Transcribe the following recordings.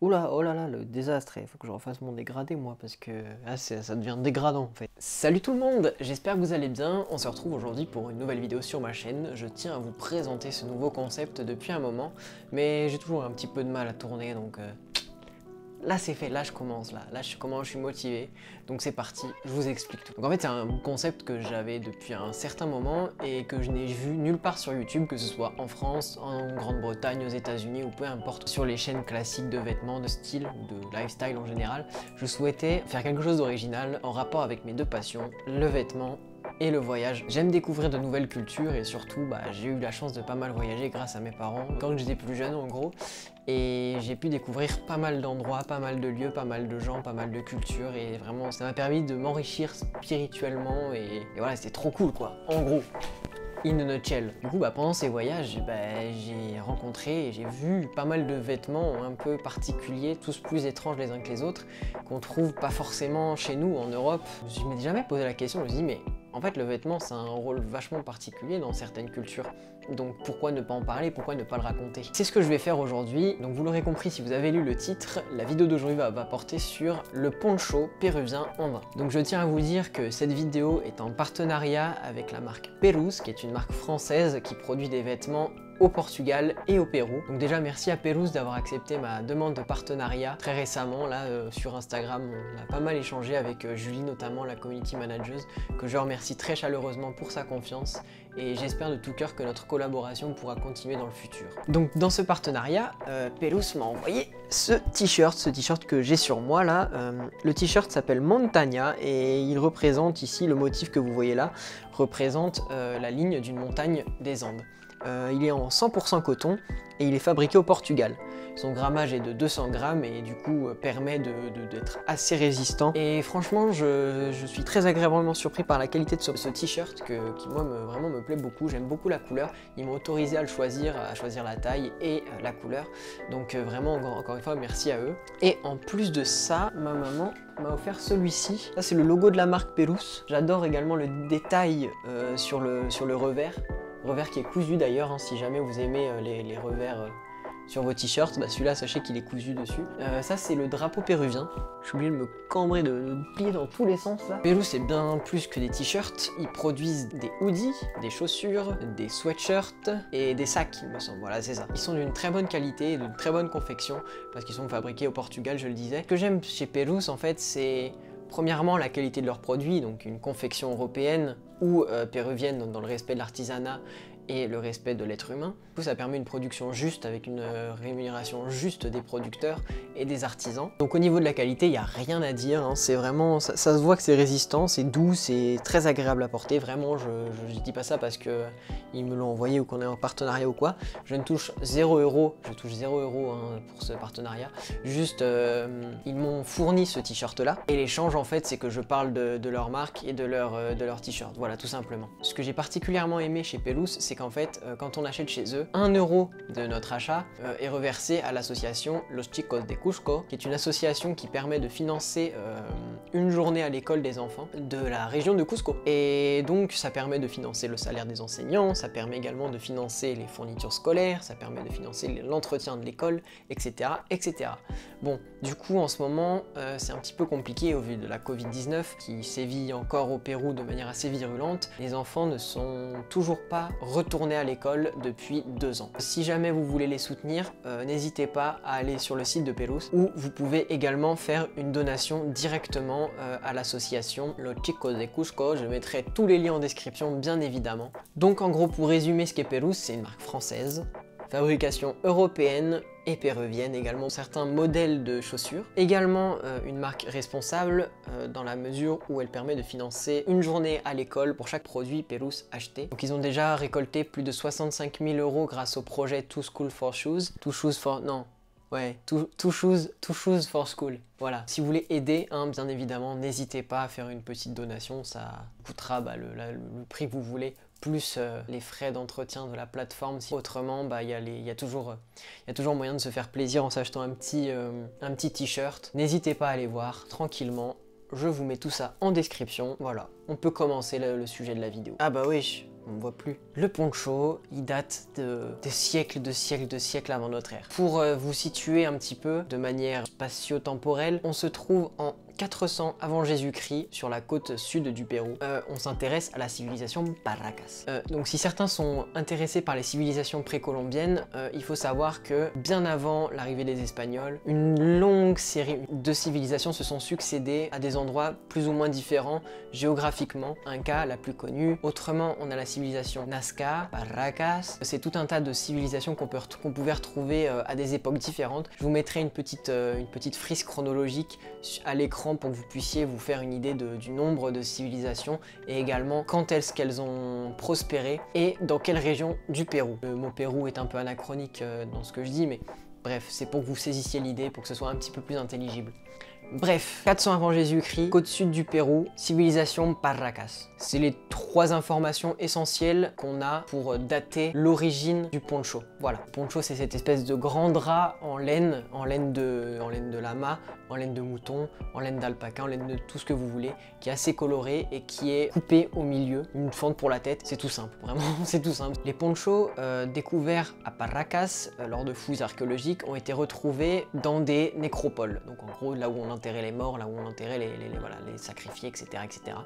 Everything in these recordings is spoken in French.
Oula, oh là là, le désastre, il faut que je refasse mon dégradé moi parce que ça devient dégradant en fait. Salut tout le monde, j'espère que vous allez bien, on se retrouve aujourd'hui pour une nouvelle vidéo sur ma chaîne. Je tiens à vous présenter ce nouveau concept depuis un moment, mais j'ai toujours un petit peu de mal à tourner donc... Là c'est fait, là je commence, je suis motivé, donc c'est parti, je vous explique tout. Donc en fait c'est un concept que j'avais depuis un certain moment et que je n'ai vu nulle part sur YouTube, que ce soit en France, en Grande-Bretagne, aux États-Unis ou peu importe, sur les chaînes classiques de vêtements, de style, de lifestyle en général. Je souhaitais faire quelque chose d'original en rapport avec mes deux passions, le vêtement et le voyage. J'aime découvrir de nouvelles cultures et surtout j'ai eu la chance de pas mal voyager grâce à mes parents quand j'étais plus jeune en gros, et j'ai pu découvrir pas mal d'endroits, pas mal de lieux, pas mal de gens, pas mal de cultures, et vraiment ça m'a permis de m'enrichir spirituellement et voilà, c'était trop cool quoi, en gros. In a nutshell. Du coup, pendant ces voyages, j'ai rencontré et j'ai vu pas mal de vêtements un peu particuliers, tous plus étranges les uns que les autres, qu'on trouve pas forcément chez nous en Europe. Je m'étais jamais posé la question, je me suis dit, mais en fait, le vêtement, c'est un rôle vachement particulier dans certaines cultures. Donc pourquoi ne pas en parler, pourquoi ne pas le raconter? C'est ce que je vais faire aujourd'hui. Donc vous l'aurez compris si vous avez lu le titre, la vidéo d'aujourd'hui va porter sur le poncho péruvien en vin. Donc je tiens à vous dire que cette vidéo est en partenariat avec la marque Perus, qui est une marque française qui produit des vêtements au Portugal et au Pérou. Donc déjà merci à Perus d'avoir accepté ma demande de partenariat très récemment. Là sur Instagram on a pas mal échangé avec Julie notamment, la community manager, que je remercie très chaleureusement pour sa confiance, et j'espère de tout cœur que notre collaboration pourra continuer dans le futur. Donc dans ce partenariat, Perus m'a envoyé ce t-shirt que j'ai sur moi là. Le t-shirt s'appelle Montaña et il représente ici, le motif que vous voyez là, représente la ligne d'une montagne des Andes. Il est en 100% coton et il est fabriqué au Portugal. Son grammage est de 200 grammes et du coup permet d'être assez résistant. Et franchement, je suis très agréablement surpris par la qualité de ce t-shirt qui moi vraiment me plaît beaucoup. J'aime beaucoup la couleur. Ils m'ont autorisé à choisir la taille et la couleur. Donc vraiment, encore une fois, merci à eux. Et en plus de ça, ma maman m'a offert celui-ci. Ça c'est le logo de la marque Perus. J'adore également le détail sur le revers. Revers qui est cousu d'ailleurs, hein, si jamais vous aimez les revers sur vos t-shirts, celui-là sachez qu'il est cousu dessus. Ça c'est le drapeau péruvien. Je suis obligé de me cambrer, de me plier dans tous les sens là. Pérou c'est bien plus que des t-shirts, ils produisent des hoodies, des chaussures, des sweatshirts et des sacs il me semble, voilà c'est ça. Ils sont d'une très bonne qualité et d'une très bonne confection parce qu'ils sont fabriqués au Portugal, je le disais. Ce que j'aime chez Perus en fait c'est... Premièrement, la qualité de leurs produits, donc une confection européenne ou péruvienne dans le respect de l'artisanat et le respect de l'être humain. Du coup, ça permet une production juste avec une rémunération juste des producteurs et des artisans. Donc au niveau de la qualité, il n'y a rien à dire, hein. C'est vraiment, ça se voit que c'est résistant, c'est doux, c'est très agréable à porter. Vraiment, je dis pas ça parce que ils me l'ont envoyé ou qu'on est en partenariat ou quoi. Je ne touche 0 €, je touche 0 € hein, pour ce partenariat. Juste, ils m'ont fourni ce t-shirt là. Et l'échange en fait, c'est que je parle de leur marque et de leur t-shirt. Voilà, tout simplement. Ce que j'ai particulièrement aimé chez Perus, c'est qu'en fait, quand on achète chez eux, 1 € de notre achat est reversé à l'association Los Chicos de Cusco, qui est une association qui permet de financer une journée à l'école des enfants de la région de Cusco. Et donc, ça permet de financer le salaire des enseignants, ça permet également de financer les fournitures scolaires, ça permet de financer l'entretien de l'école, etc., etc. Bon, du coup, en ce moment, c'est un petit peu compliqué au vu de la Covid-19 qui sévit encore au Pérou de manière assez virulente. Les enfants ne sont toujours pas retournés à l'école depuis 2 ans. Si jamais vous voulez les soutenir, n'hésitez pas à aller sur le site de Perus, où vous pouvez également faire une donation directement à l'association Los Chicos de Cusco. Je mettrai tous les liens en description bien évidemment. Donc en gros, pour résumer ce qu'est Perus, c'est une marque française, fabrication européenne et péruvienne, également certains modèles de chaussures. Également une marque responsable dans la mesure où elle permet de financer une journée à l'école pour chaque produit Perus acheté. Donc ils ont déjà récolté plus de 65 000 € grâce au projet Two School for Shoes. Two Shoes for... non. Ouais, two shoes for school. Voilà. Si vous voulez aider, hein, bien évidemment, n'hésitez pas à faire une petite donation. Ça coûtera le prix que vous voulez, plus les frais d'entretien de la plateforme. Autrement, il y a toujours moyen de se faire plaisir en s'achetant un petit t-shirt. N'hésitez pas à aller voir tranquillement. Je vous mets tout ça en description. Voilà, on peut commencer le sujet de la vidéo. Ah bah oui, on ne voit plus. Le poncho, il date de siècles avant notre ère. Pour vous situer un petit peu de manière spatio-temporelle, on se trouve en 400 avant Jésus-Christ sur la côte sud du Pérou. On s'intéresse à la civilisation Paracas. Donc si certains sont intéressés par les civilisations précolombiennes, il faut savoir que bien avant l'arrivée des Espagnols, une longue série de civilisations se sont succédées à des endroits plus ou moins différents géographiquement. Inca, la plus connue. Autrement, on a la civilisation Nazca, Paracas. C'est tout un tas de civilisations qu'on pouvait retrouver à des époques différentes. Je vous mettrai une petite frise chronologique à l'écran pour que vous puissiez vous faire une idée du nombre de civilisations et également quand est-ce qu'elles ont prospéré et dans quelle région du Pérou. Le mot Pérou est un peu anachronique dans ce que je dis, mais bref, c'est pour que vous saisissiez l'idée, pour que ce soit un petit peu plus intelligible. Bref, 400 avant Jésus-Christ, côte sud du Pérou, civilisation Paracas. C'est les 3 informations essentielles qu'on a pour dater l'origine du poncho. Voilà, poncho c'est cette espèce de grand drap en laine de lama, en laine de mouton, en laine d'alpaca, en laine de tout ce que vous voulez, qui est assez coloré et qui est coupé au milieu, une fente pour la tête, c'est tout simple, vraiment c'est tout simple. Les ponchos découverts à Paracas lors de fouilles archéologiques ont été retrouvés dans des nécropoles, donc en gros là où on enterrait les morts, là où on enterrait les sacrifiés, etc., etc.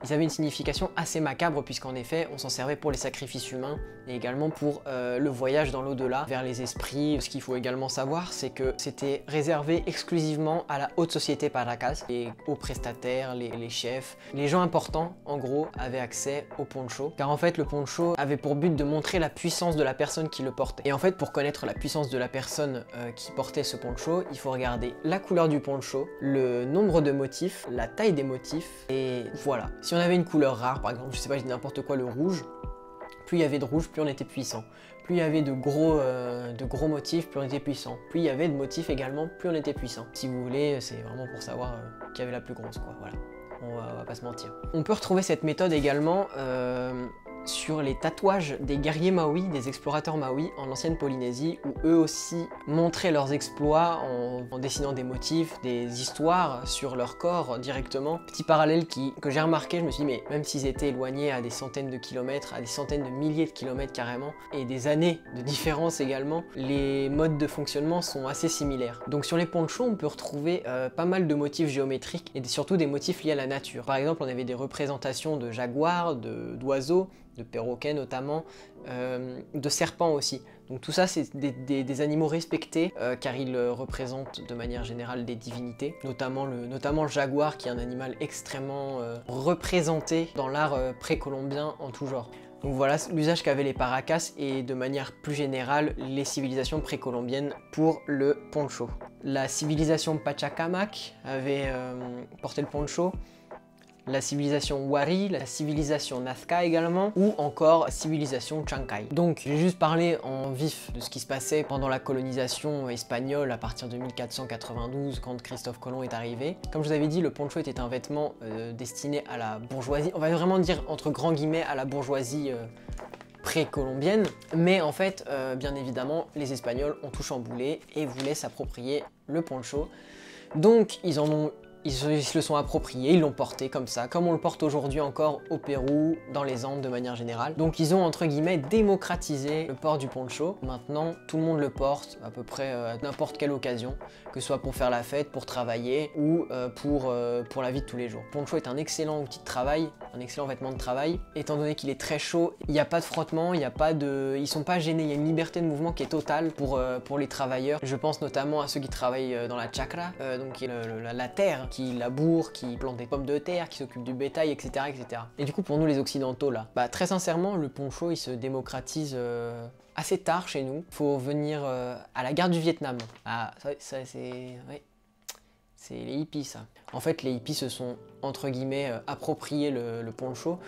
Ils avaient une signification assez macabre puisqu'en effet on s'en servait pour les sacrifices humains et également pour le voyage dans l'au-delà vers les esprits. Ce qu'il faut également savoir, c'est que c'était réservé exclusivement à la haute société Paracas, les hauts prestataires, les chefs, les gens importants en gros avaient accès au poncho, car en fait le poncho avait pour but de montrer la puissance de la personne qui le portait. Et en fait pour connaître la puissance de la personne qui portait ce poncho, il faut regarder la couleur du poncho, le nombre de motifs, la taille des motifs, et voilà. Si on avait une couleur rare, par exemple, je sais pas, je dis n'importe quoi, le rouge, plus il y avait de rouge, plus on était puissant. Plus il y avait de gros motifs, plus on était puissant. Plus il y avait de motifs également, plus on était puissant. Si vous voulez, c'est vraiment pour savoir qui avait la plus grosse, quoi, voilà. On va pas se mentir. On peut retrouver cette méthode également sur les tatouages des guerriers Maoris, des explorateurs Maoris en ancienne Polynésie, où eux aussi montraient leurs exploits en dessinant des motifs, des histoires sur leur corps directement. Petit parallèle que j'ai remarqué, je me suis dit mais même s'ils étaient éloignés à des centaines de kilomètres, à des centaines de milliers de kilomètres carrément, et des années de différence également, les modes de fonctionnement sont assez similaires. Donc sur les ponchos, on peut retrouver pas mal de motifs géométriques et surtout des motifs liés à la nature. Par exemple, on avait des représentations de jaguars, d'oiseaux, de perroquets notamment, de serpents aussi. Donc tout ça c'est des animaux respectés car ils représentent de manière générale des divinités, notamment le jaguar qui est un animal extrêmement représenté dans l'art précolombien en tout genre. Donc voilà l'usage qu'avaient les Paracas et de manière plus générale les civilisations précolombiennes pour le poncho. La civilisation Pachacamac avait porté le poncho, la civilisation Wari, la civilisation Nazca également, ou encore la civilisation Chancay. Donc j'ai juste parlé en vif de ce qui se passait pendant la colonisation espagnole à partir de 1492 quand Christophe Colomb est arrivé. Comme je vous avais dit, le poncho était un vêtement destiné à la bourgeoisie, on va vraiment dire entre grands guillemets à la bourgeoisie précolombienne, mais en fait, bien évidemment, les Espagnols ont tout chamboulé et voulaient s'approprier le poncho. Donc ils se le sont appropriés, ils l'ont porté comme ça, comme on le porte aujourd'hui encore au Pérou, dans les Andes de manière générale. Donc ils ont entre guillemets démocratisé le port du poncho. Maintenant, tout le monde le porte à peu près à n'importe quelle occasion, que ce soit pour faire la fête, pour travailler ou pour la vie de tous les jours. Le poncho est un excellent outil de travail, un excellent vêtement de travail, étant donné qu'il est très chaud, il n'y a pas de frottement, ils sont pas gênés, il y a une liberté de mouvement qui est totale pour les travailleurs. Je pense notamment à ceux qui travaillent dans la chacra, donc qui est la terre, qui laboure, qui plante des pommes de terre, qui s'occupe du bétail, etc., etc. Et du coup, pour nous les occidentaux là, très sincèrement, le poncho il se démocratise assez tard chez nous. Faut venir à la guerre du Vietnam. Ah, ça c'est... Ouais. C'est les hippies ça. En fait, les hippies se sont, entre guillemets, approprié le poncho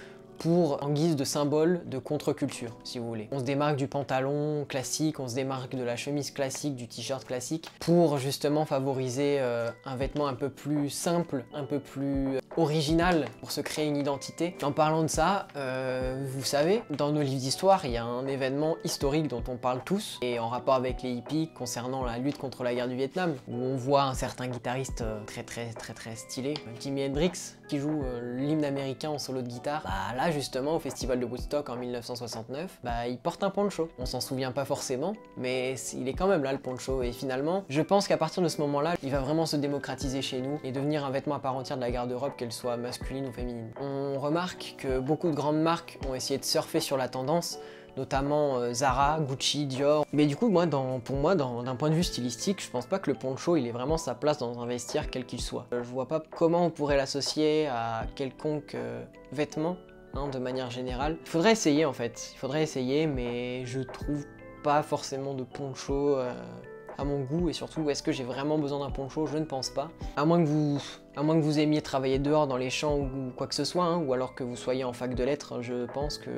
en guise de symbole de contre-culture, si vous voulez. On se démarque du pantalon classique, on se démarque de la chemise classique, du t-shirt classique, pour justement favoriser un vêtement un peu plus simple, un peu plus original pour se créer une identité. En parlant de ça, vous savez, dans nos livres d'histoire, il y a un événement historique dont on parle tous, et en rapport avec les hippies concernant la lutte contre la guerre du Vietnam, où on voit un certain guitariste très stylé, Jimi Hendrix, qui joue l'hymne américain en solo de guitare. Bah là justement, au festival de Woodstock en 1969, bah il porte un poncho. On s'en souvient pas forcément, mais il est quand même là le poncho, et finalement, je pense qu'à partir de ce moment-là, il va vraiment se démocratiser chez nous et devenir un vêtement à part entière de la garde-robe, qu'elle soit masculine ou féminine. On remarque que beaucoup de grandes marques ont essayé de surfer sur la tendance, notamment Zara, Gucci, Dior. Mais du coup, pour moi, d'un point de vue stylistique, je pense pas que le poncho il ait vraiment sa place dans un vestiaire quel qu'il soit. Je vois pas comment on pourrait l'associer à quelconque vêtement, hein, de manière générale. Il faudrait essayer en fait, mais je trouve pas forcément de poncho à mon goût, et surtout, est-ce que j'ai vraiment besoin d'un poncho? Je ne pense pas. À moins que vous aimiez travailler dehors dans les champs ou quoi que ce soit, hein, ou alors que vous soyez en fac de lettres, je pense que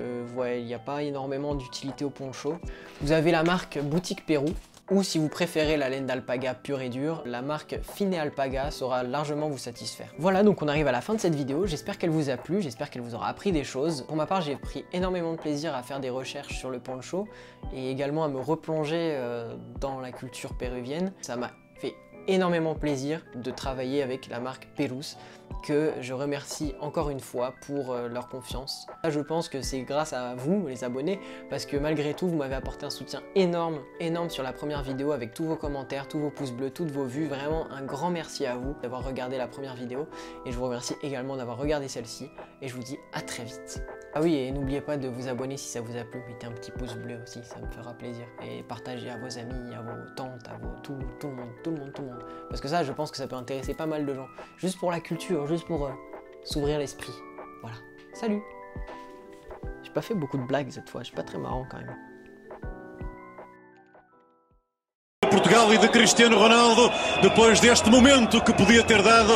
il n'y a pas énormément d'utilité au poncho. Vous avez la marque Boutique Pérou, ou si vous préférez la laine d'alpaga pure et dure, la marque Fine Alpaga saura largement vous satisfaire. Voilà, donc on arrive à la fin de cette vidéo, j'espère qu'elle vous a plu, j'espère qu'elle vous aura appris des choses. Pour ma part, j'ai pris énormément de plaisir à faire des recherches sur le poncho, et également à me replonger dans la culture péruvienne. Ça m'a fait énormément plaisir de travailler avec la marque Perus, que je remercie encore une fois pour leur confiance. Là, je pense que c'est grâce à vous, les abonnés, parce que malgré tout, vous m'avez apporté un soutien énorme sur la première vidéo, avec tous vos commentaires, tous vos pouces bleus, toutes vos vues. Vraiment un grand merci à vous d'avoir regardé la première vidéo, et je vous remercie également d'avoir regardé celle-ci, et je vous dis à très vite. Ah oui, et n'oubliez pas de vous abonner si ça vous a plu, mettez un petit pouce bleu aussi, ça me fera plaisir. Et partagez à vos amis, à vos tantes, à tout le monde. Parce que ça, je pense que ça peut intéresser pas mal de gens. Juste pour la culture, juste pour s'ouvrir l'esprit. Voilà. Salut! J'ai pas fait beaucoup de blagues cette fois, je suis pas très marrant quand même. Portugal e de Cristiano Ronaldo, depois deste momento que podia ter dado